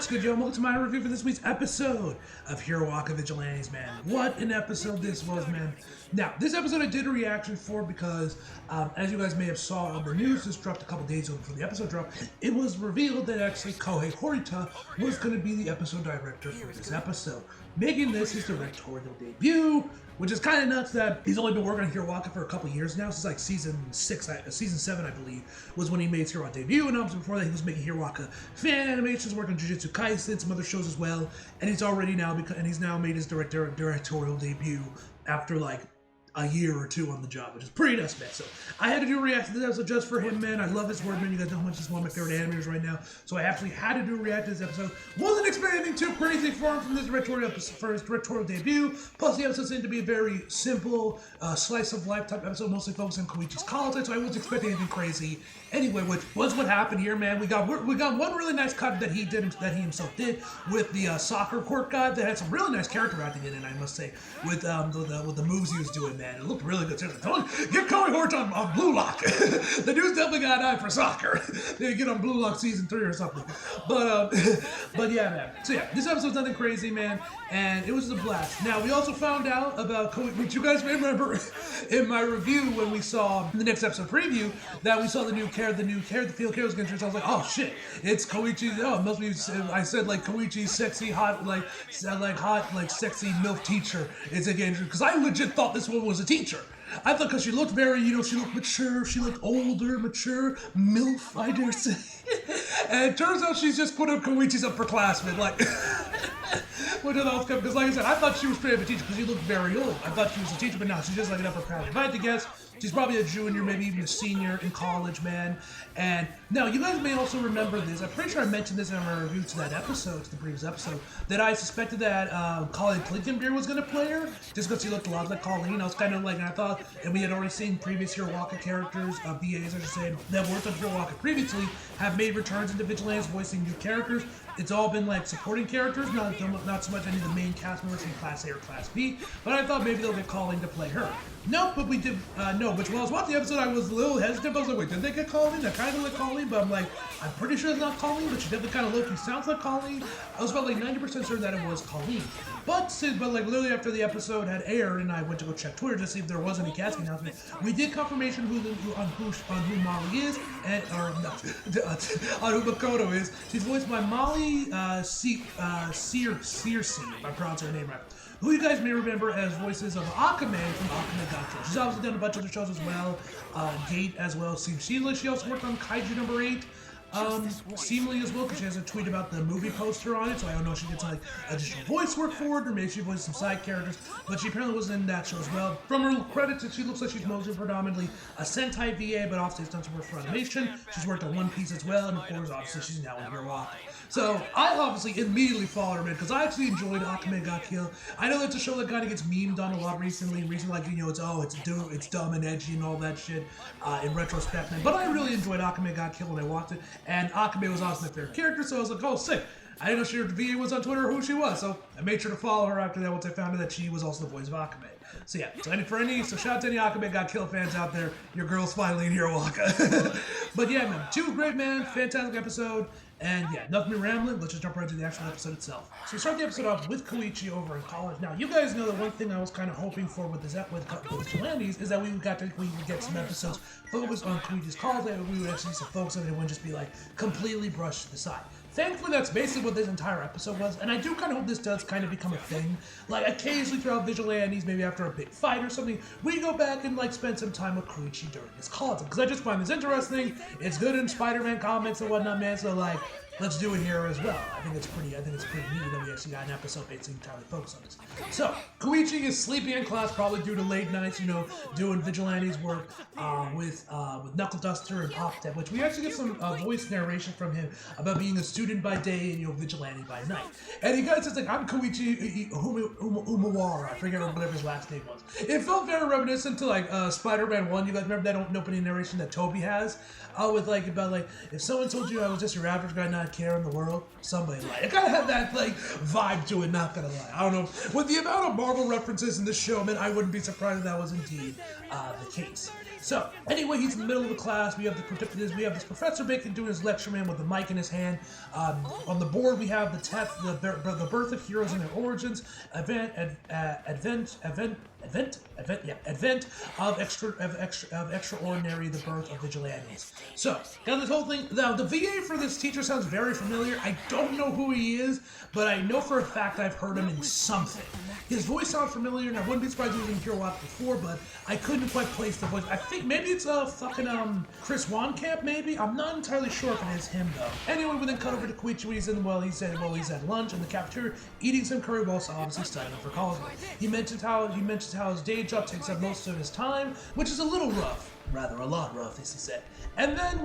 good, yo? Welcome to my review for this week's episode of Hiroaka Vigilantes, man. What an episode this was, man. Now, this episode I did a reaction for because, as you guys may have saw on the news, this dropped a couple days before the episode dropped, it was revealed that actually Kohei Horita was going to be the episode director for this episode, making this his directorial debut, which is kind of nuts that he's only been working on Hiroaka for a couple years now, since like season 7, I believe, was when he made his Hiroaka debut, and obviously before that he was making Hiroaka fan animations, working on Jujutsu Kaisen, some other shows as well, and he's now made his directorial debut after like a year or two on the job, which is pretty nuts, man. So I had to do a reaction to this episode just for him, man. I love his work, man. You guys know how much he's one of my favorite animators right now. So I actually had to do a reaction to this episode. Wasn't expecting anything too crazy for him from this directorial debut. Plus, the episode seemed to be a very simple slice of life type episode, mostly focusing on Koichi's college. So I wasn't expecting anything crazy. Anyway, which was what happened here, man. We got one really nice cut that he himself did with the soccer court guy that had some really nice character acting in it, I must say, with the moves he was doing, man. It looked really good. Seriously, get Kohei Horita on Blue Lock. The dude's definitely got an eye for soccer. They get on Blue Lock season 3 or something. But yeah, man. So yeah, this episode's nothing crazy, man, and it was a blast. Now we also found out about Koichi, which you guys may remember in my review when we saw the next episode preview that we saw the field care was going to introduce. I was like, oh shit, it's Koichi. Oh, it must be. I said like Koichi's sexy, hot, sexy MILF teacher. It's again because I legit thought this one was a teacher. I thought because she looked very, she looked mature, she looked older, mature, MILF, I dare say. And it turns out she's just put up Koichi's upperclassman, like, which I thought was good, because like I said, I thought she was straight up a teacher because she looked very old. I thought she was a teacher, but no, she's just like an upperclassman. If I had to guess, she's probably a junior, maybe even a senior in college, man. And now, you guys may also remember this. I'm pretty sure I mentioned this in my review to that episode, to the previous episode, that I suspected that Colleen Clinkenbeard was going to play her, just because she looked a lot like Colleen. I was kind of like, and I thought, and we had already seen previous Hiroaka characters, BAs, I should say, that worked on Hiroaka previously, have made returns into Vigilantes, voicing new characters. It's all been like supporting characters, not so much any of the main cast members from Class A or Class B, but I thought maybe they'll get Colleen to play her. Nope, but we did, no, which while I was watching the episode, I was a little hesitant. I was like, wait, did they get Colleen? I kind of like Colleen, but I'm like, I'm pretty sure it's not Colleen, but she definitely kind of low-key sounds like Colleen. I was about like 90% certain that it was Colleen. But like literally after the episode had aired and I went to go check Twitter to see if there was any casting announcement, we did confirmation on who Molly is, and, on who Makoto is. She's voiced by Molly Searcy, if I pronounce her name right, who you guys may remember as voices of Akame from Akame Gacho. She's obviously done a bunch of other shows as well, Gate as well. She also worked on Kaiju number 8. Seemingly as well, because she has a tweet about the movie poster on it, so I don't know if she gets like additional voice work for it, or maybe she voiced some side characters, but she apparently was in that show as well. From her credits, she looks like she's mostly predominantly a Sentai VA, but obviously has done some work for animation. She's worked on One Piece as well, and of course, obviously, she's now in Hiroaka. So I obviously immediately followed her, man, because I actually enjoyed Akame ga Kill. I know that's a show that kind of gets memed on a lot recently, like, it's dumb and edgy and all that shit in retrospect, man. But I really enjoyed Akame ga Kill when I watched it. And Akame was also my favorite character, so I was like, oh, sick. I didn't know she VA was on Twitter or who she was, so I made sure to follow her after that once I found out that she was also the voice of Akame. So yeah, so shout out to any Akame ga Kill fans out there. Your girl's finally in Hiroaka. But yeah, man, two great, man, fantastic episode. And yeah, nothing me rambling, let's just jump right into the actual episode itself. So we start the episode off with Koichi over in college. Now, you guys know that one thing I was kind of hoping for with Vigilantes is that we would get some episodes focused on Koichi's college, and we would actually see some focus on it. It wouldn't just be like completely brushed to the side. Thankfully, that's basically what this entire episode was, and I do kind of hope this does kind of become a thing. Like, occasionally throughout Vigilantes, maybe after a big fight or something, we go back and, like, spend some time with Koichi during his college. Because I just find this interesting. It's good in Spider-Man comics and whatnot, man, so, like, let's do it here as well. I think it's pretty neat that we actually got an episode basically entirely focused on this. So, Koichi is sleeping in class, probably due to late nights, doing Vigilantes work with Knuckle Duster and Octep, which we actually get some voice narration from him about being a student by day and, Vigilante by night. And he says, like, I'm Koichi Umawara, I forget whatever his last name was. It felt very reminiscent to, like, Spider-Man 1. You guys remember that opening narration that Toby has? About, like, if someone told you I was just your average guy, not not care in the world? Somebody lied. It kind of had that like vibe to it, not gonna lie. I don't know. With the amount of Marvel references in this show, man, I wouldn't be surprised if that was indeed the case. So, anyway, he's in the middle of the class. We have this Professor Bacon doing his lecture, man, with the mic in his hand. On the board, we have the birth of heroes and their origins, advent of extraordinary, the birth of Vigilantes. So, got this whole thing. Now, the VA for this teacher sounds very familiar. I don't know who he is, but I know for a fact I've heard him in something. His voice sounds familiar, and I wouldn't be surprised he was in Pure Walk before, but I couldn't quite place the voice. I think maybe it's Chris Wankamp, maybe? I'm not entirely sure if it is him, though. Anyway, we then cut over to Koichi when he's at lunch in the cafeteria, eating some curry while obviously studying for college. He mentions how his day job takes up most of his time, which is a little rough. Rather, a lot rough, as he said. And that's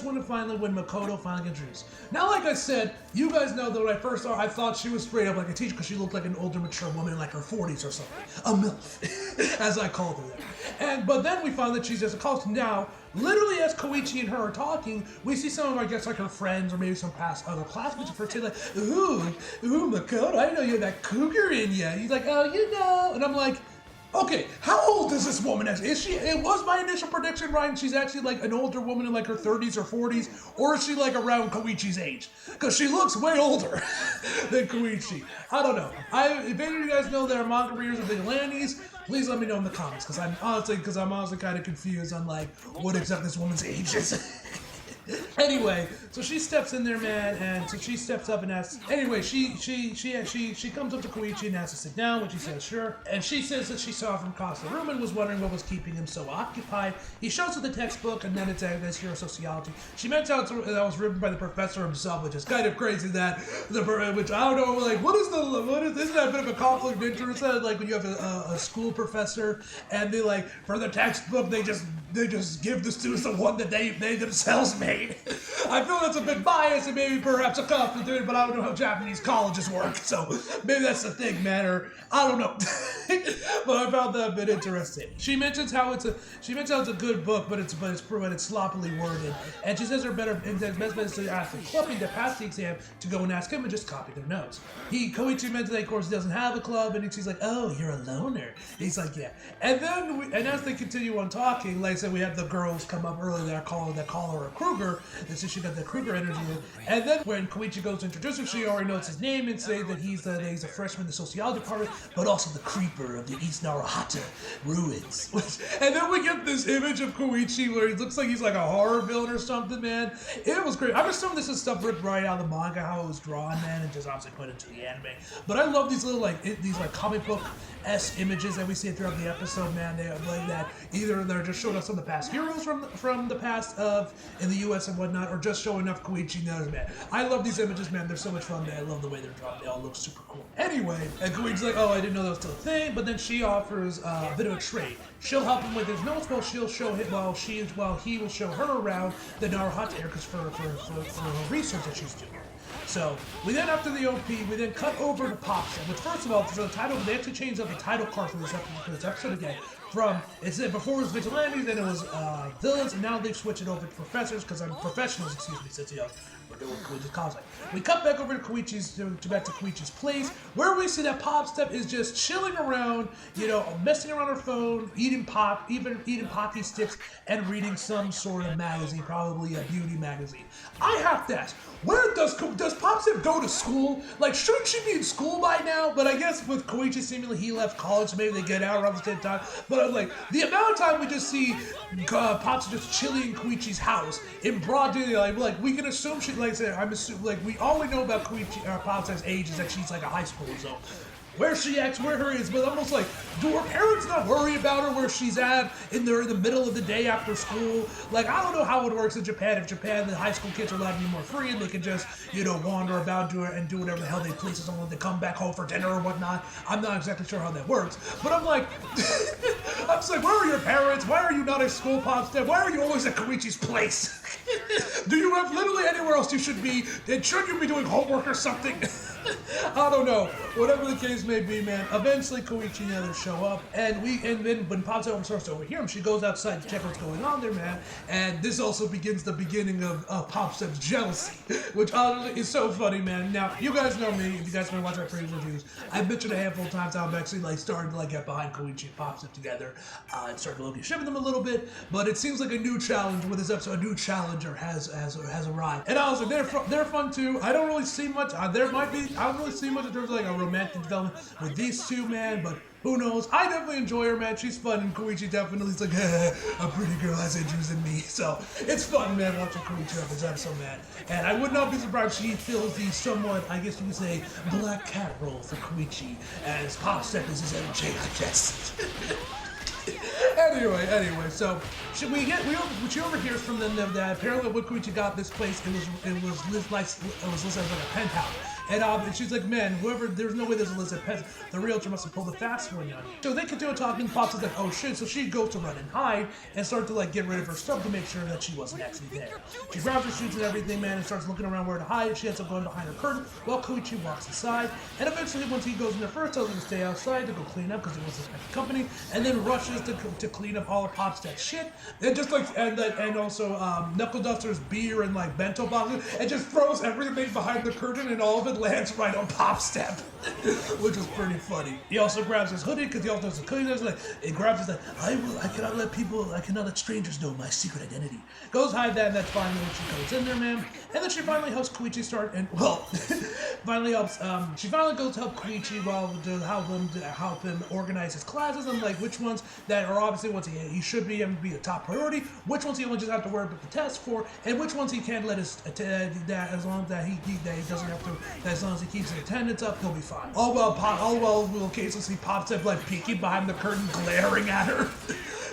when Makoto finally gets introduced. Now, like I said, you guys know that when I first saw her, I thought she was straight up like a teacher because she looked like an older, mature woman in like her 40s or something. A MILF, as I called her there. But then we found that she's just a college. Now, literally as Koichi and her are talking, we see some of, I guess, like her friends or maybe some past other classmates of her say like, ooh, Makoto, I know you have that cougar in you. He's like, oh, you know. And I'm like, okay, how old is this woman? Is she? It was my initial prediction, Ryan. She's actually like an older woman in like her 30s or 40s, or is she like around Koichi's age? Because she looks way older than Koichi. I don't know. If any of you guys know that are manga readers of Vigilantes, please let me know in the comments. Because I'm honestly kind of confused on like what exactly this woman's age is. Anyway, so she steps in there, man, and so she steps up and asks. Anyway, she comes up to Koichi and asks to sit down, which he says sure. And she says that she saw from across the room and was wondering what was keeping him so occupied. He shows her the textbook, and then it's hero sociology. She mentions that was written by the professor himself, which is kind of crazy. Which I don't know, like isn't that a bit of a conflict of interest? Like when you have a school professor and they like for the textbook they just give the students the one that they themselves made. I feel that's a bit biased and maybe perhaps a conflict, but I don't know how Japanese colleges work, so maybe that's the thing, man, or I don't know. But I found that a bit interesting. She mentions how it's a good book, but it's sloppily worded, and she says her best bet is to ask the clubbing to pass the exam to go and ask him and just copy their notes. Koichi mentions that of course he doesn't have a club, and she's like, oh, you're a loner. He's like, yeah. And then as they continue on talking, like I said, we have the girls come up earlier that call her a Kruger, and so she got the Kruger energy. And then when Koichi goes to introduce him, she already knows his name and say that he's a freshman in the sociology department, but also the creeper of the East Narahata ruins. And then we get this image of Koichi where he looks like he's like a horror villain or something, man. It was great. I'm assuming this is stuff ripped right out of the manga, how it was drawn, man, and just obviously put into the anime. But I love these little these comic book-esque images that we see throughout the episode, man. They like that either they're just showing us some of the past heroes from the past in the U.S. and whatnot, or just showing off Koichi knows, man. I love these images, man. They're so much fun, man. I love the way they're drawn. They all look super cool. Anyway, and Koichi's like, oh, I didn't know that was still a thing, but then she offers a bit of a trade. She'll help him with his notes while she'll show him while he will show her around the Narahata area for her research that she's doing. So we then after the OP, we then cut over to Pops, which first of all, for the title, they actually changed up the title card for this episode again. It said before it was Vigilantes, then it was villains, and now they've switched it over to professors, because I'm professionals, excuse me, since we're doing Koichi's college. We cut back over to Koichi's place, where we see that Popstep is just chilling around, messing around her phone, eating Pocky sticks, and reading some sort of magazine, probably a beauty magazine. I have to ask, where does Popstep go to school? Like, shouldn't she be in school by now? But I guess with Koichi seemingly he left college, so maybe they get out around the same time. But I'm like, the amount of time we just see Popstep just chilling in Koichi's house in broad daylight, like we can assume she, like I said, I'm assuming, like all we know about Popstep's age is that she's like a high schooler, so where she acts, where her is, but almost like, do her parents not worry about her where she's at in the middle of the day after school? Like, I don't know how it works in Japan. If Japan, the high school kids are allowed to be more free and they can just, wander about and do whatever the hell they please as long as they come back home for dinner or whatnot. I'm not exactly sure how that works, but I'm like, I'm just like, where are your parents? Why are you not at school, Popstep? Why are you always at Koichi's place? Do you have literally anywhere else you should be? And should you be doing homework or something? I don't know. Whatever the case may be, man. Eventually, Koichi and the others show up, and then when Pop's starts to overhear him, she goes outside to check what's going on there, man. And this also begins the beginning of Pop's jealousy, which honestly is so funny, man. Now, you guys know me. If you guys been watching my previous reviews, I've mentioned a handful of times how I'm actually like starting to like get behind Koichi and Pop's together, and start to shipping them a little bit. But it seems like a new challenge with this episode. A new challenger has arrived, and honestly, they're fun too. I don't really see much. I don't really see much in terms of like a romantic development with these two, man, but who knows? I definitely enjoy her, man. She's fun, and Koichi definitely is like, a pretty girl has interest in me. So it's fun, man, watching Koichi up this episode, man. And I would not be surprised if she fills the somewhat, I guess you could say, black cat role for Koichi, as Pop Step is his MJ, I guess. Anyway, so she overhears from them that apparently when Koichi got this place, it was listed as like a penthouse. And she's like, man, there's no way there's a list of pets. The realtor must have pulled a fast one on you. So they continue talking, Pops is like, oh shit, so she goes to run and hide and start to like get rid of her stuff to make sure that she wasn't actually there. She grabs her shoes and everything, man, and starts looking around where to hide. She ends up going behind her curtain while Koichi walks inside. And eventually, once he goes in there first, tells him to stay outside to go clean up because he wants to expect the company, and then rushes to clean up all of Pop's that shit. And just like, and also Knuckle Duster's beer and like bento boxes, and just throws everything behind the curtain, and all of it lands right on Pop's step, which was pretty funny. He also grabs his hoodie because he also knows the cleaner. Like, he grabs his like, I cannot let strangers know my secret identity. Goes hide that, and that's finally when she goes in there, man. And then she finally helps Koichi start, and well, she finally goes to help Koichi to help him organize his classes and like which ones that are obviously ones he should be able to be a top priority, which ones he only just have to worry about the test for, and which ones he can't let his that as long as he doesn't have to, as long as he keeps his attendance up, he'll be fine. All well, we'll occasionally see Pop's like peeking behind the curtain, glaring at her.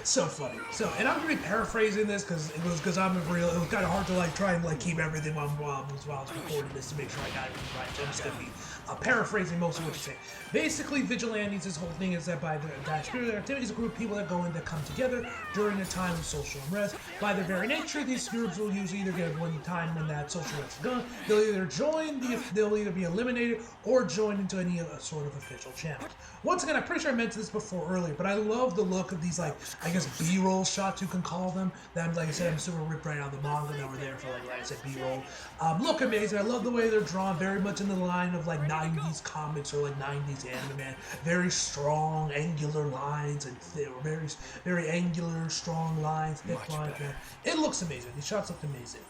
So funny. So, and I'm gonna be paraphrasing this because I'm real. It was kind of hard to like try and like keep everything while I was recording this to make sure I got everything right. So I'm just gonna be paraphrasing most of what you say. Basically, Vigilantes, this whole thing is that by the spirit of their activities, a group of people that come together during a time of social unrest. By their very nature, these groups will usually either get one time when that social unrest is gone. They'll either be eliminated or join into any sort of official challenge. Once again, I'm pretty sure I mentioned this before earlier, but I love the look of these, like, I guess B-roll shots you can call them. That, like I said, I'm super ripped right out of the manga that were there for, like I said, B-roll. Look amazing. I love the way they're drawn, very much in the line of, like, 90s comics or, like, 90s anime, man. Very strong, angular lines, and very, very angular, strong lines, thick lines, man. It looks amazing. These shots look amazing.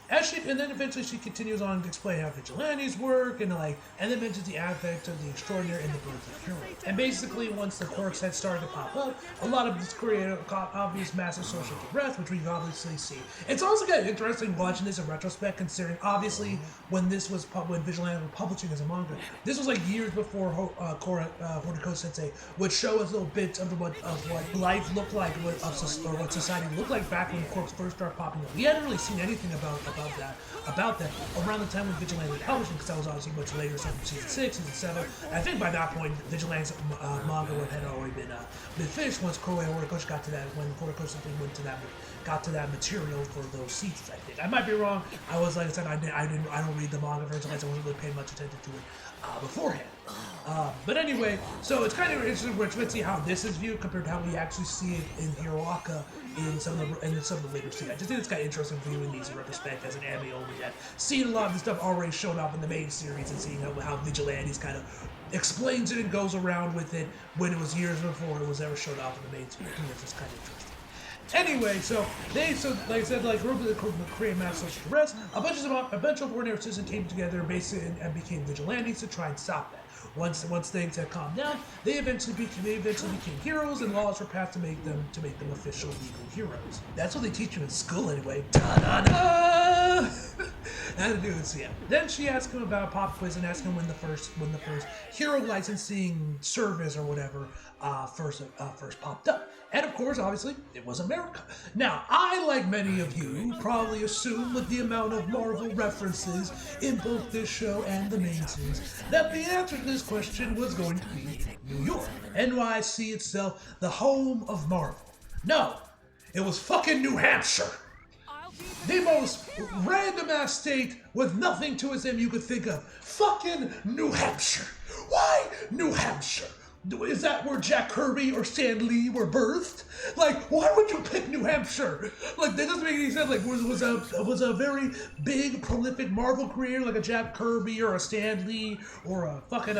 And then eventually she continues on to explain how vigilantes work and then mentions the advent of the extraordinary and the birth of heroes. And basically, once the quirks had started to pop up, a lot of this created obvious massive social unrest, which we obviously see. It's also kind of interesting watching this in retrospect, considering obviously when Vigilantes were publishing as a manga, this was like years before Horikoshi Sensei would show us little bits of what life looked like, or what society looked like back when the quirks first started popping up. We hadn't really seen anything about that around the time when Vigilantes was publishing, because that was obviously much later, so season 6, season 7. I think by that point, Vigilantes manga had already been finished once Horikoshi got to that, when Horikoshi got to that material for those seasons, I think. I might be wrong. I was, like I said, I don't read the manga version, I wasn't really paying much attention to it beforehand. But anyway, so it's kind of interesting to see how this is viewed compared to how we actually see it in Hiroaka in some of the later seasons. I just think it's kind of interesting viewing these in retrospect as an anime only, that seeing a lot of the stuff already showed up in the main series and seeing how Vigilantes kind of explains it and goes around with it when it was years before it was ever showed up in the main series. It's just kind of interesting. Anyway, so like I said, like group of the Korean mass social unrest, a bunch of ordinary citizens came together basically and became vigilantes to try and stop that. Once things had calmed down, they eventually became heroes, and laws were passed to make them official legal heroes. That's what they teach you in school anyway. Da-da-da! And dude, so yeah. Then she asked him about a pop quiz and asked him when the first hero licensing service or whatever first popped up. And of course, obviously, it was America. Now, I, like many of you, probably assume with the amount of Marvel references in both this show and the main series, that the answer to this question was going to be New York. NYC itself, the home of Marvel. No, it was fucking New Hampshire. the most random ass state with nothing to its name you could think of. Fucking New Hampshire. Why New Hampshire? Is that where Jack Kirby or Stan Lee were birthed? Like, why would you pick New Hampshire? Like, that doesn't make any sense. Like, was a very big, prolific Marvel creator like a Jack Kirby or a Stan Lee or a fucking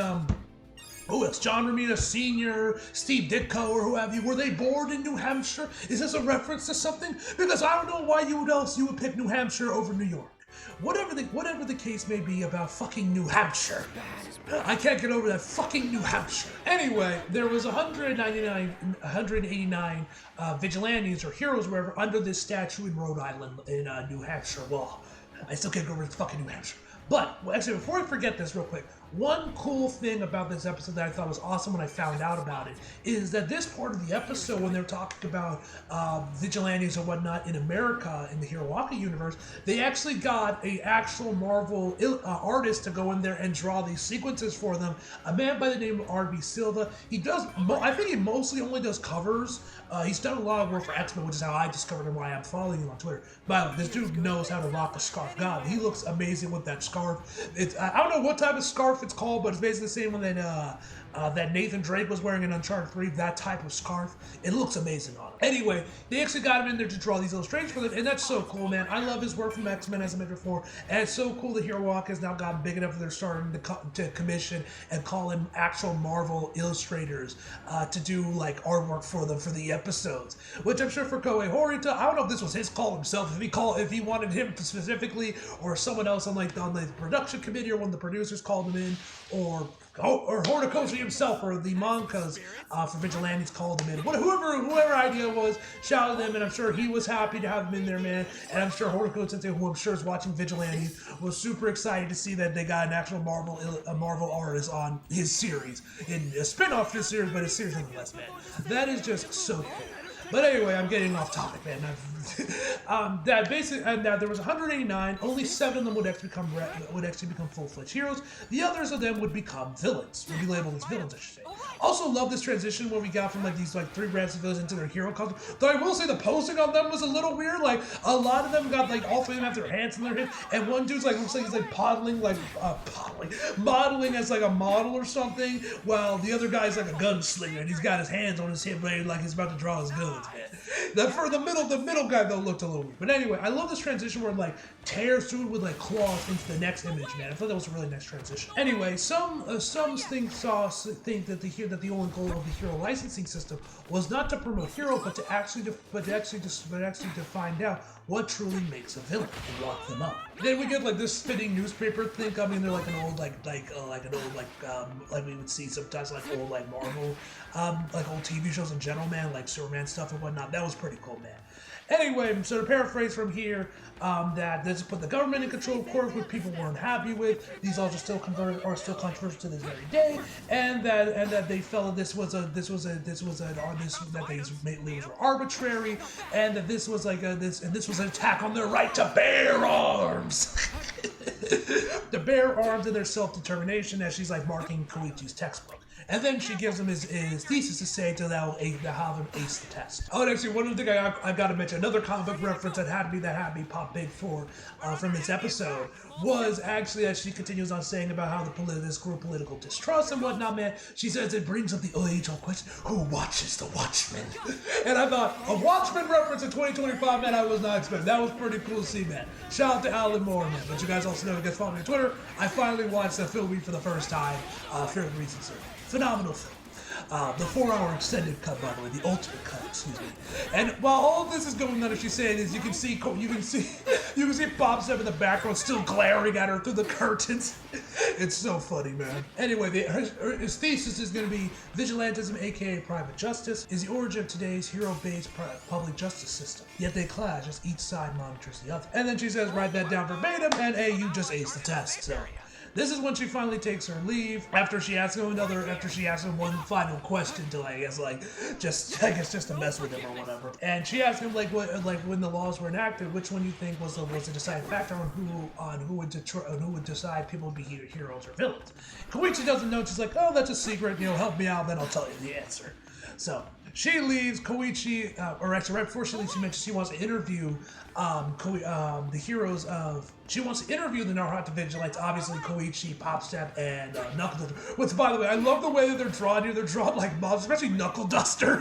oh, it's John Romita Sr., Steve Ditko, or who have you. Were they born in New Hampshire? Is this a reference to something? Because I don't know why you would pick New Hampshire over New York. Whatever the case may be about fucking New Hampshire. I can't get over that fucking New Hampshire. Anyway, there was 189 vigilantes or heroes, wherever, under this statue in Rhode Island in New Hampshire law. I still can't go over to fucking New Hampshire. But, actually, before I forget this real quick, one cool thing about this episode that I thought was awesome when I found out about it is that this part of the episode, when they're talking about vigilantes and whatnot in America, in the Hiroaki universe, they actually got an actual Marvel artist to go in there and draw these sequences for them. A man by the name of R.B. Silva. He does, I think he mostly only does covers. He's done a lot of work for X-Men, which is how I discovered him, why I'm following him on Twitter. But this dude knows how to rock a scarf. God, he looks amazing with that scarf. I don't know what type of scarf it's called, but it's basically the same one that Nathan Drake was wearing in Uncharted 3, that type of scarf. It looks amazing on him. Anyway, they actually got him in there to draw these illustrations for them, and that's so cool, man. I love his work from X-Men, as I mentioned before, and it's so cool that Hiroaki has now gotten big enough that they're starting to commission and call in actual Marvel illustrators to do, like, artwork for them for the episodes, which I'm sure for Koei Horita, I don't know if this was his call himself, if he wanted him specifically, or someone else on the production committee, or one of the producers called him in, or Horikoshi himself, or the mangas for Vigilantes called him in. Whoever idea was, shout out to them, and I'm sure he was happy to have him in there, man. And I'm sure Horikoshi, who I'm sure is watching Vigilantes, was super excited to see that they got an actual Marvel artist on his series, in a spin-off to his series, but a series nonetheless, man. That is just so cool. But anyway, I'm getting off topic, man. That basically, now there was 189. Only 7 of them would actually become full-fledged heroes. The others of them would become villains. Would be labeled as villains, I should say. Also, love this transition where we got from these 3 brands of villains into their hero costume. Though I will say the posing on them was a little weird. Like, a lot of them got all 3 of them have their hands in their hips, and one dude's looks like he's modeling as a model or something, while the other guy's like a gunslinger and he's got his hands on his hip blade like he's about to draw his guns. Man. For the middle guy though looked a little weird. But anyway, I love this transition where it tears through with claws into the next image, man. I thought that was a really nice transition. Anyway, some think that the only goal of the hero licensing system was not to promote heroes, but to actually to find out what truly makes a villain and lock them up. Then we get this spinning newspaper thing coming. They're like an old like we would see sometimes old Marvel old TV shows in general, man, like Superman stuff and whatnot. That was pretty cool, man. Anyway, so to paraphrase from here, that this put the government in control, of course, which people weren't happy with. These laws are still controversial to this very day, and that they felt that these leaves were arbitrary, and that this was this was an attack on their right to bear arms. To bear arms and their self-determination, as she's marking Koichi's textbook. And then she gives him his thesis to say to have him ace the test. Oh, and actually, one other thing I got to mention, another comic book reference that had me pop big for from this episode was actually, as she continues on saying about how this grew political distrust and whatnot, man, she says it brings up the age-old question, who watches the Watchmen? And I thought, a Watchmen reference in 2025, man, I was not expecting. That was pretty cool to see, man. Shout out to Alan Moore, man. But you guys also know, you guys follow me on Twitter, I finally watched the film for the first time, Fear of Reason, sir. Phenomenal film. The 4-hour extended cut, by the way, the ultimate cut, excuse me. And while all of this is going on, as she's saying, is you can see Bob Step in the background still glaring at her through the curtains. It's so funny, man. Anyway, his thesis is going to be Vigilantism, aka private justice, is the origin of today's hero-based public justice system. Yet they clash as each side monitors the other. And then she says, write that down verbatim, and hey, you just aced the test. So. This is when she finally takes her leave after she asks him one final question to just to mess with him or whatever. And she asks him when the laws were enacted, which one you think was the deciding factor on who would decide people would be heroes or villains. Koichi doesn't know. She's like, oh, that's a secret. Help me out, then I'll tell you the answer. So she leaves. Koichi, or actually right before she leaves, she mentions she wants to interview the heroes of. She wants to interview the Naruto Vigilantes. Obviously, Koichi, Popstep, and Knuckle Duster. Which, by the way, I love the way that they're drawn here. They're drawn like mobs, especially Knuckle Duster,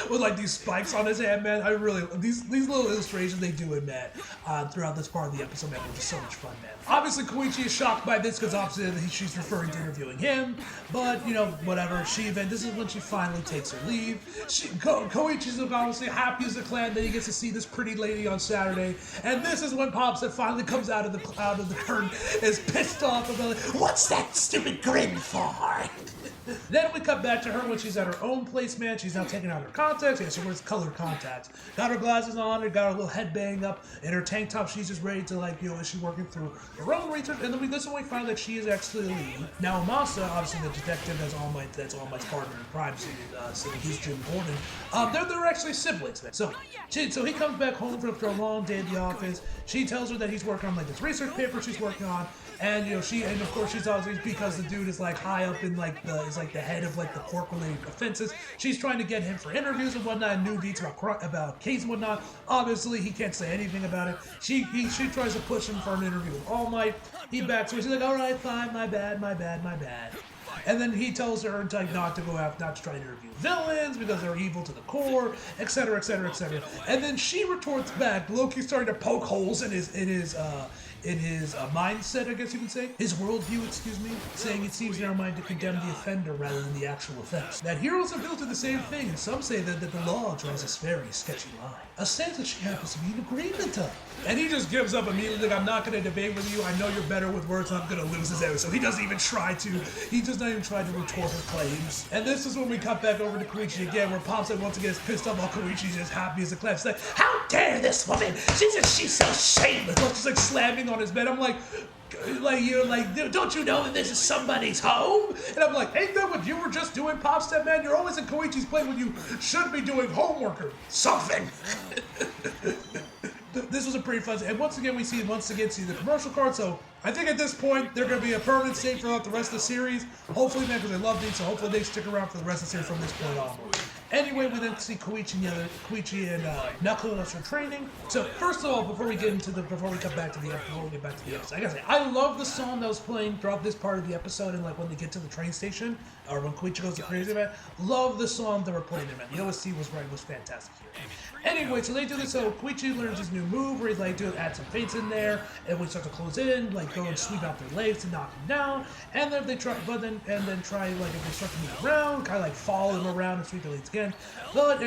with like these spikes on his hand, man. I really these little illustrations they do it, man, throughout this part of the episode, man. They're just so much fun, man. Obviously, Koichi is shocked by this because obviously she's referring to interviewing him, but you know, whatever. This is when she finally takes her leave. Koichi's obviously happy as a clam that he gets to see this pretty lady on Saturday, and this is when Popstep finally comes out of the curtain, is pissed off about like, what's that stupid grin for? Then we cut back to her when she's at her own place, man. She's now taking out her contacts. Yeah, she wears colored contacts. Got her glasses on, got her little headbang up, in her tank top. She's just ready to, like, you know, is she working through her own research? And then this is when we find that she is actually a lead. Now, Amasa, obviously the detective, that's All Might's partner in crime, so he's Jim Gordon. They're actually siblings, man. So he comes back home after a long day at the office. She tells her that he's working on, like, this research paper she's working on. And you know and of course she's obviously, because the dude is like high up in like the head of like the pork-related offenses. She's trying to get him for interviews and whatnot, new deets about case and whatnot. Obviously he can't say anything about it. She tries to push him for an interview with All Might. He backs her. She's like, all right, fine, my bad. And then he tells her not to go out, not to try to interview villains because they're evil to the core, etc., etc., etc. And then she retorts back. Loki's starting to poke holes in his mindset, I guess you could say. His worldview, excuse me. Saying it seems in our mind to condemn the offender rather than the actual offense. That heroes are built to the same thing, and some say that the law draws this very sketchy line. A stance that she happens to be in agreement of. And he just gives up immediately, like, I'm not going to debate with you. I know you're better with words, and I'm going to lose this episode. He does not even try to retort her claims. And this is when we cut back over to Koichi again, where Popside once again is pissed off while Koichi's just happy as a clam. She's like, how dare this woman? She's so shameless. She's like slamming on his bed. I'm like, don't you know that this is somebody's home? And I'm like, ain't that what you were just doing, Popstep, man? You're always in Koichi's place when you should be doing homework or something. This was a pretty fun, and once again see the commercial card. So I think at this point they're going to be a permanent state throughout the rest of the series. Hopefully, man, because I love these, so hopefully they stick around for the rest of the series from this point on. Anyway, we then see Koichi and Knuckle Duster training. So first of all, before we get back to the episode, I gotta say, I love the song that was playing throughout this part of the episode, and like when they get to the train station, or when Koichi goes to crazy, man. Love the song that were playing there, man. The OST was fantastic here. Anyway, so they do this. So Koichi learns his new move, where he's like add some feints in there, and we start to close in, like go and sweep out their legs to knock them down, and then if they try, if they start to move around, kind of like follow them around and sweep their legs again. But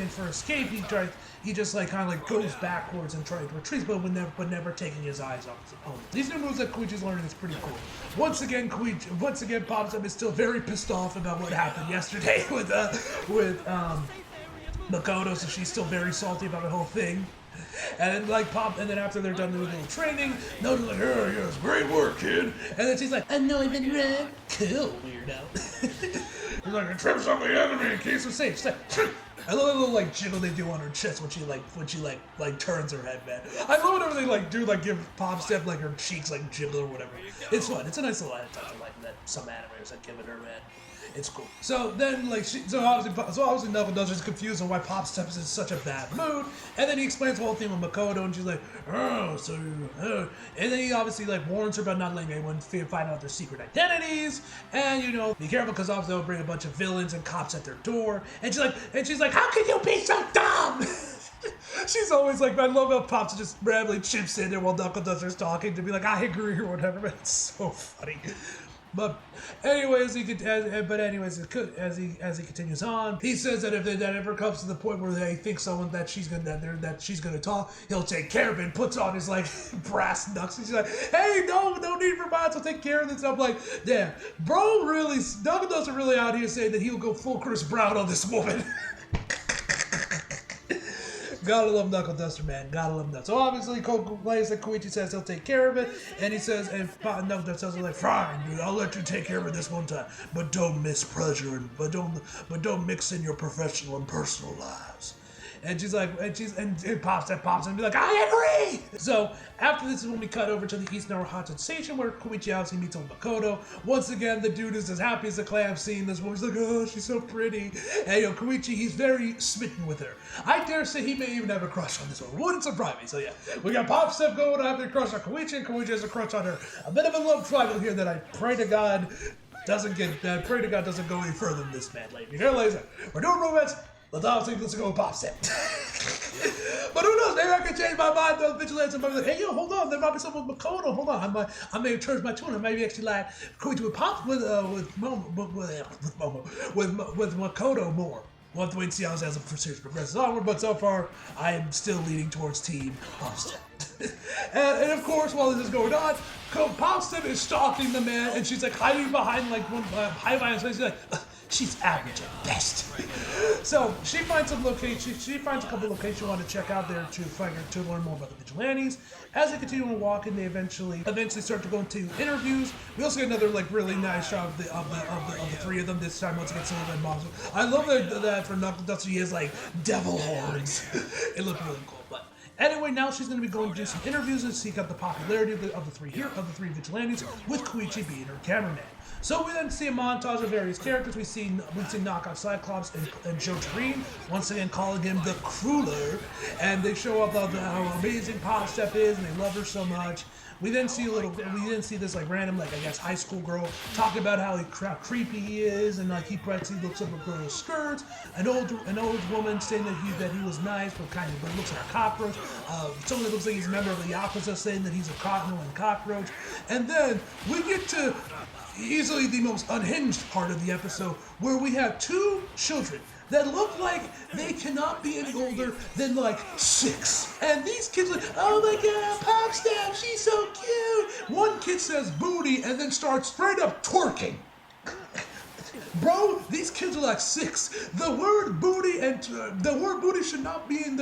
for escape, he just like kind of like goes backwards and tries to retreat, but never taking his eyes off his opponent. These new moves that Koichi's learning is pretty cool. Once again, Popsup is still very pissed off about what happened yesterday with Makoto, so she's still very salty about the whole thing. And then after they're done doing a little training, Noda's like, oh yes, great work, kid. And then she's like, I know I've been red. Cool, weirdo. He's like, it trips on the enemy in case we're safe. She's like, I love the little like jiggle they do on her chest when she turns her head, man. I love whenever they give Popstep like her cheeks like jiggle or whatever. It's fun. It's a nice little touch I like that some animators have given her, man. It's cool. So then, obviously Knuckle Duster's confused on why Popstep is in such a bad mood, and then he explains the whole thing with Makoto, and she's like, and then he obviously warns her about not letting anyone find out their secret identities, and be careful because obviously they'll bring a bunch of villains and cops at their door, and she's like, how can you be so dumb? She's always like, I love how Pops just randomly chips in there while Knuckle Duster's talking to be like, I agree or whatever. Man, it's so funny. But anyways, as he continues on, he says that if that ever comes to the point where they think someone that she's gonna talk, he'll take care of it. And puts on his brass knucks. He's like, hey, no need for bots. I'll take care of this. And I'm like, damn, bro, really, Knuckle Duster really out here saying that he'll go full Chris Brown on this woman. Gotta love Knuckle Duster, man. Gotta love that. So obviously, Koichi says he'll take care of it, and he says, and Knuckle Duster says, fine, dude, I'll let you take care of it this one time, but don't miss pleasure, but don't mix in your professional and personal lives. And she's like, and it pops and be like, I agree. So after this is when we cut over to the East Naruhachi station where Koichi obviously meets with Makoto. Once again, the dude is as happy as a clam seeing this woman. He's like, oh, she's so pretty. And Koichi, he's very smitten with her. I dare say he may even have a crush on this one. Wouldn't surprise me. So yeah, we got Pop Step going. I have a crush on Koichi, and Koichi has a crush on her. A bit of a love triangle here that I pray to God doesn't go any further than this, man. Ladies and gentlemen, we're doing romance. Let's go with Pop Step. But who knows? Maybe I can change my mind. Those Vigilantes and be like, hey, yo, hold on. There might be something with Makoto. Hold on. I may have changed my tune. I maybe actually like Koichi with Pop with Makoto more. We'll have to wait and see how this series progresses onward, but so far, I am still leaning towards Team Pop Step. and of course, while this is going on, Pop Step is stalking the man, and she's like hiding behind like one high behind his face. She's like, she's average at best. So she finds some location. She finds a couple of locations she wanted to check out there to learn more about the Vigilantes. As they continue to walk, and they eventually start to go into interviews. We also get another like really nice shot of the three of them. This time, once again, Silver and Monster. I love that for Knuckle Duster, he has like devil horns. It looked really cool, but. Anyway, now she's going to be going to do some interviews and seek out the popularity of the three Vigilantes, with Koichi being her cameraman. So we then see a montage of various characters. We see Knockout Cyclops and Joe Tureen, once again calling him the Crueler, and they show up how amazing Pop Step is, and they love her so much. We then see this like random, like I guess high school girl talking about how creepy he is, and like he looks up a girl's skirts. An old woman saying that he was nice, but looks like a cockroach. Someone that looks like he's a member of the Yakuza saying that he's a cockroach. And then we get to easily the most unhinged part of the episode, where we have two children that look like they cannot be any older than like 6. And these kids are like, oh my god, Pop Step, she's so cute. One kid says booty and then starts straight up twerking. Bro, these kids are like 6. The word booty should not even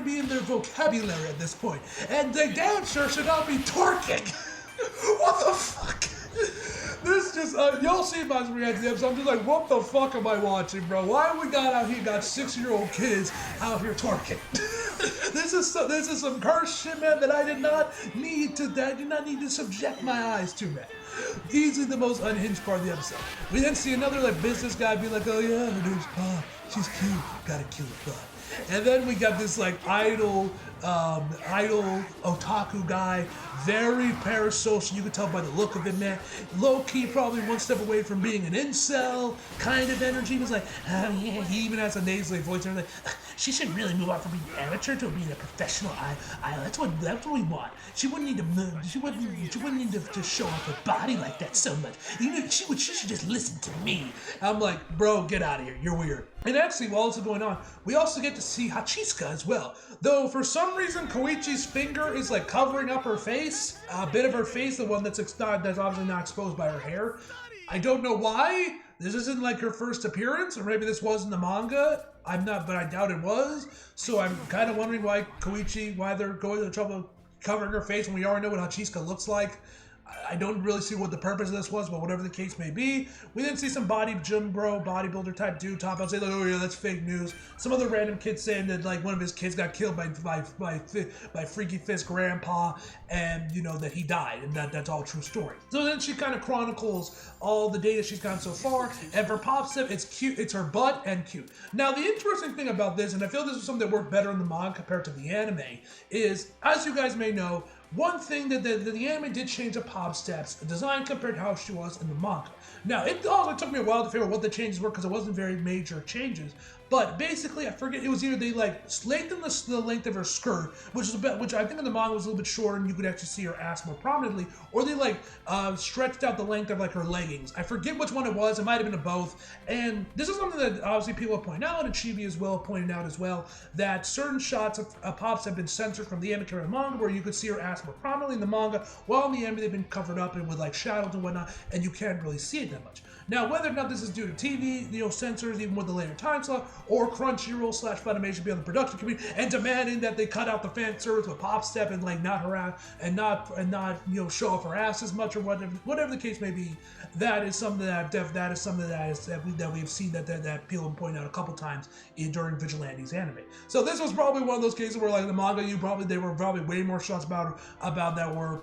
be in their vocabulary at this point. And the dancer should not be twerking. What the fuck? This just, y'all see my reaction to the episode. I'm just like, what the fuck am I watching, bro? Why have we got 6-year-old kids out here twerking? This is some cursed shit, man, that I did not need to subject my eyes to, man. Easily the most unhinged part of the episode. We then see another like business guy be like, oh yeah, her name's Pop. She's cute. Gotta kill her butt. And then we got this like idol otaku guy, very parasocial. You can tell by the look of it, man. Low key, probably one step away from being an incel kind of energy. He was like, oh yeah. He even has a nasally voice. And like, she should really move on from being amateur to being a professional idol. That's what we want. She wouldn't need to move. She wouldn't need to show off her body like that so much. She should just listen to me. I'm like, bro, get out of here. You're weird. And actually, while this is going on, we also get to see Hachisuka as well. Though for some reason, Koichi's finger is like covering up her face, a bit of her face, the one that's obviously not exposed by her hair. I don't know why. This isn't like her first appearance, or maybe this was in the manga. But I doubt it was. So I'm kind of wondering why they're going to the trouble of covering her face when we already know what Hachisuka looks like. I don't really see what the purpose of this was, but whatever the case may be. We then see some bodybuilder type dude top out say like, oh yeah, that's fake news. Some other random kid saying that like one of his kids got killed by Freaky Fist grandpa, and you know that he died, and that's all true story. So then she kind of chronicles all the data she's gotten so far, and for Pop Step, it's cute. It's her butt and cute. Now the interesting thing about this, and I feel this is something that worked better in the manga compared to the anime, is as you guys may know, one thing that the anime did change up Pop Step's design compared to how she was in the manga. Now, it also took me a while to figure out what the changes were because it wasn't very major changes. But basically, I forget, it was either they like lengthened the length of her skirt, which I think in the manga was a little bit shorter and you could actually see her ass more prominently, or they like stretched out the length of like her leggings. I forget which one it was. It might have been both. And this is something that obviously people have pointed out, and Chibi as well pointed out as well, that certain shots of Pops have been censored from the anime and manga, where you could see her ass more prominently in the manga, while in the anime they've been covered up and with like shadows and whatnot, and you can't really see it that much. Now, whether or not this is due to TV, censors, even with the later time slot, or Crunchyroll / Funimation being on the production committee and demanding that they cut out the fan service with Pop Step and like not harass and not show off her ass as much or whatever the case may be, that is something that we've seen that people have pointed out a couple times during Vigilantes anime. So this was probably one of those cases where like the manga, there were probably way more shots about that were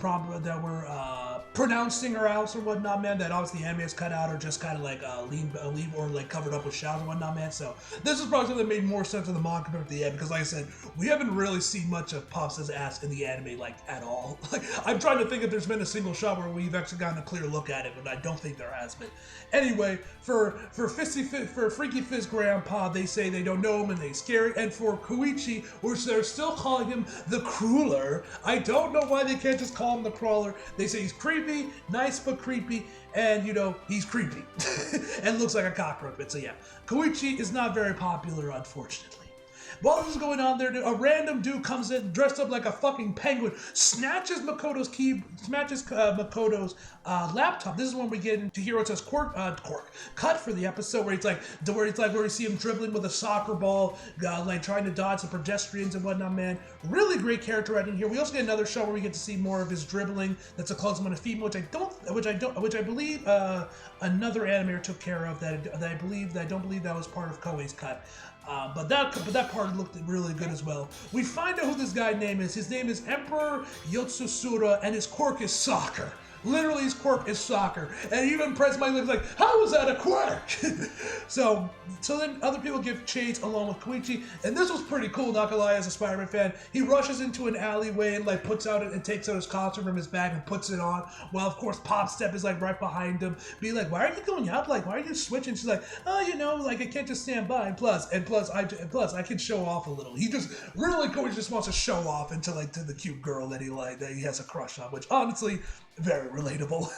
pronouncing her out or whatnot, man. That obviously the anime is cut out or just kind of like leave or like covered up with shadows and whatnot, man. So this is probably something that made more sense in the manga compared to the anime, because like I said, we haven't really seen much of Pop's ass in the anime like at all. Like I'm trying to think if there's been a single shot where we've actually gotten a clear look at it, but I don't think there has been. Anyway, for Freaky Fist Grandpa, they say they don't know him and they scary, and for Koichi, which they're still calling him the Crawler. I don't know why they can't just call him the Crawler. They say he's creepy, nice but creepy, and he's creepy and looks like a cockroach. But so yeah, Koichi is not very popular, unfortunately. While this is going on there, a random dude comes in dressed up like a fucking penguin, snatches Makoto's laptop. This is when we get into Hirota's cut for the episode where we see him dribbling with a soccer ball, like trying to dodge the pedestrians and whatnot, man. Really great character right in here. We also get another show where we get to see more of his dribbling. That's a close one to female, which I believe another animator took care of. That I don't believe that was part of Koei's cut. But that part looked really good as well. We find out who this guy's name is. His name is Emperor Yotsusura, and his quirk is soccer. Literally, his quirk is soccer. And even Prince Mike looks like, how is that a quirk? so then other people give chase along with Koichi, and this was pretty cool, not gonna lie, as a Spider-Man fan. He rushes into an alleyway and like takes out his costume from his bag and puts it on, while of course Pop Step is like right behind him, being like, why are you going out? Like, why are you switching? She's like, oh, like I can't just stand by. And plus I can show off a little. He just really Koichi just wants to show off to the cute girl that he has a crush on, which honestly, very relatable.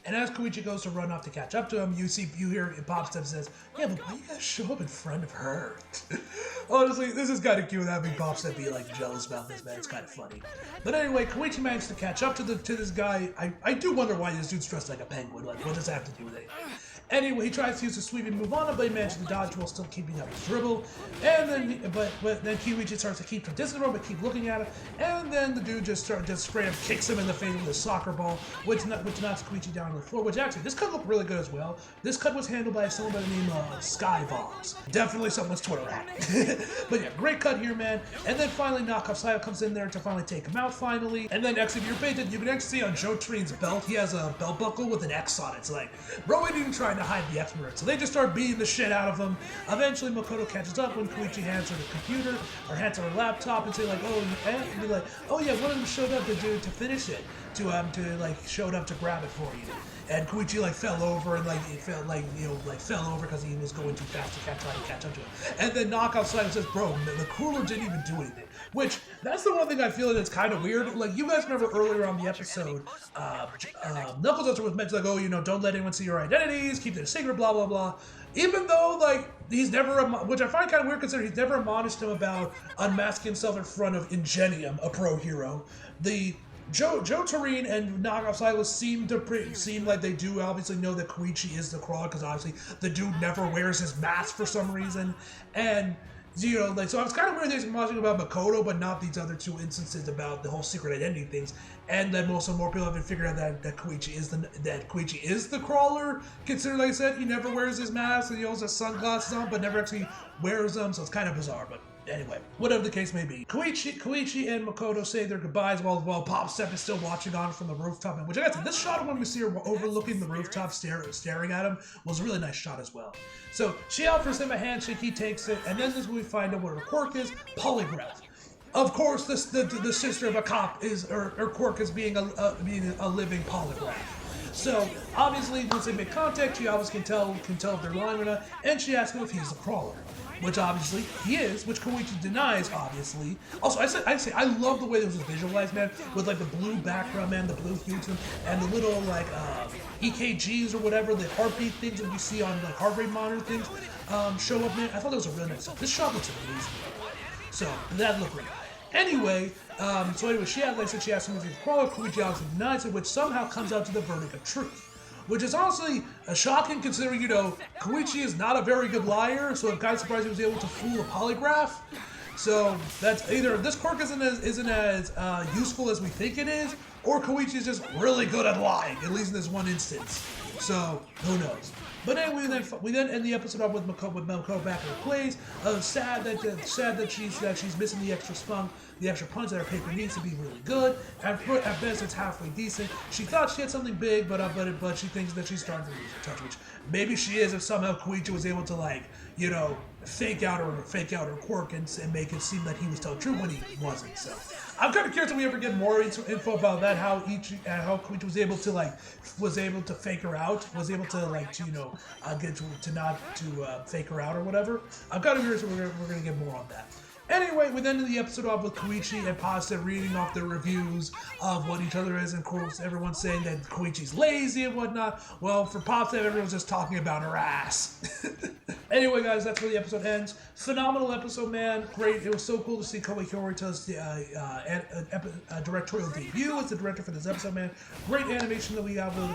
And as Koichi goes to run off to catch up to him, you hear Pop Step says, yeah, but why you gotta show up in front of her? Honestly, this is kind of cute having Pop Step be like jealous about this, man. It's kind of funny. But anyway, Koichi manages to catch up to this guy. I do wonder why this dude's dressed like a penguin. Like, what does that have to do with anything? Anyway, he tries to use a sweep and move on, but he manages to dodge while still keeping up his dribble. And then, but then Koichi starts to keep from distance, but keep looking at him. And then the dude just straight up kicks him in the face with a soccer ball, which knocks Koichi down on the floor. Which actually, this cut looked really good as well. This cut was handled by someone by the name of Skyvox. Definitely someone's Twitter hack. But yeah, great cut here, man. And then finally, Knockoff Sayo comes in there to finally take him out, finally. And then, actually, if you're painted, you can actually see on Joe Trin's belt, he has a belt buckle with an X on it. It's like, bro, he didn't try to hide the X mark. So they just start beating the shit out of him. Eventually, Makoto catches up when Koichi hands her the computer, or hands her laptop, and say like, and be like, oh yeah, one of them showed up to finish it, showed up to grab it for you. And Koichi like fell over and fell over because he was going too fast to try to catch up to him. And then Knockoff Sayo says, bro, the cooler didn't even do anything. Which, that's the one thing I feel that's kind of weird. Like, you guys remember earlier on the episode, Knuckles was meant to like, don't let anyone see your identities, keep it a secret, blah, blah, blah. Even though, like, he's never, which I find kind of weird considering he's never admonished him about unmasking himself in front of Ingenium, a pro hero. Joe Turin and Knockoff Sayo seem like they do obviously know that Koichi is the Crawler, because obviously the dude never wears his mask for some reason. And, so I was kind of weird they're talking about Makoto, but not these other two instances about the whole secret identity things. And then also more people haven't figured out that Koichi is the Crawler, considering, like I said, he never wears his mask and he also has sunglasses on, but never actually wears them, so it's kind of bizarre, but anyway, whatever the case may be. Koichi and Makoto say their goodbyes while Pop Step is still watching on from the rooftop. Which I got to say, this shot when we see her overlooking the rooftop staring at him was a really nice shot as well. So she offers him a handshake, he takes it, and then this is when we find out what her quirk is, polygraph. Of course, the sister of a cop her quirk is being a living polygraph. So obviously, once they make contact, she obviously can tell if they're lying or not, and she asks him if he's the Crawler. Which obviously he is, which Koichi denies, obviously. Also, I love the way this was visualized, man, with like the blue background, man, the blue hues, and the little like EKGs or whatever, the heartbeat things that you see on like heart rate monitor things show up, man. I thought that was a really nice stuff. This shot looks amazing. So that looked great. Anyway, she asked him if he's a Crawler. Koichi obviously denies it, which somehow comes out to the verdict of truth. which is honestly shocking considering, you know, Koichi is not a very good liar, so I'm kind of surprised he was able to fool a polygraph. So that's either this quirk isn't as useful as we think it is, or Koichi is just really good at lying, at least in this one instance. So who knows? But anyway, we then end the episode off with Mako back in her place. Sad that she's missing the extra spunk, the extra punch that her paper needs to be really good. At best, it's halfway decent. She thought she had something big, but she thinks that she's starting to lose her touch, which maybe she is if somehow Koichi was able to, like, you know, fake out her quirk and make it seem like he was telling the truth when he wasn't. So I'm kind of curious if we ever get more info about that, how Koichi was able to fake her out, was able to, like, to, you know, get to not to fake her out or whatever. I'm kind of curious if we're gonna get more on that. Anyway, we then end the episode off with Koichi and Pasta reading off their reviews of what each other is, and of course everyone's saying that Koichi's lazy and whatnot. Well, for Pasta, everyone's just talking about her ass. Anyway, guys, that's where the episode ends. Phenomenal episode, man. Great. It was so cool to see Koichi Horita's directorial debut as the director for this episode, man. Great animation that we got with a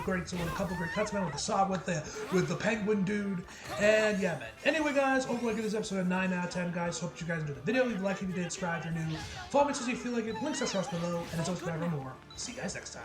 couple great cuts, man, with the saw with the penguin dude. And yeah, man. Anyway, guys, overall, give this episode a 9 out of 10, guys. Hope you guys enjoyed the video. Leave a like if you did, subscribe if you're new. Follow me if you feel like it. Links are below. And as always, subscribe for more. See you guys next time.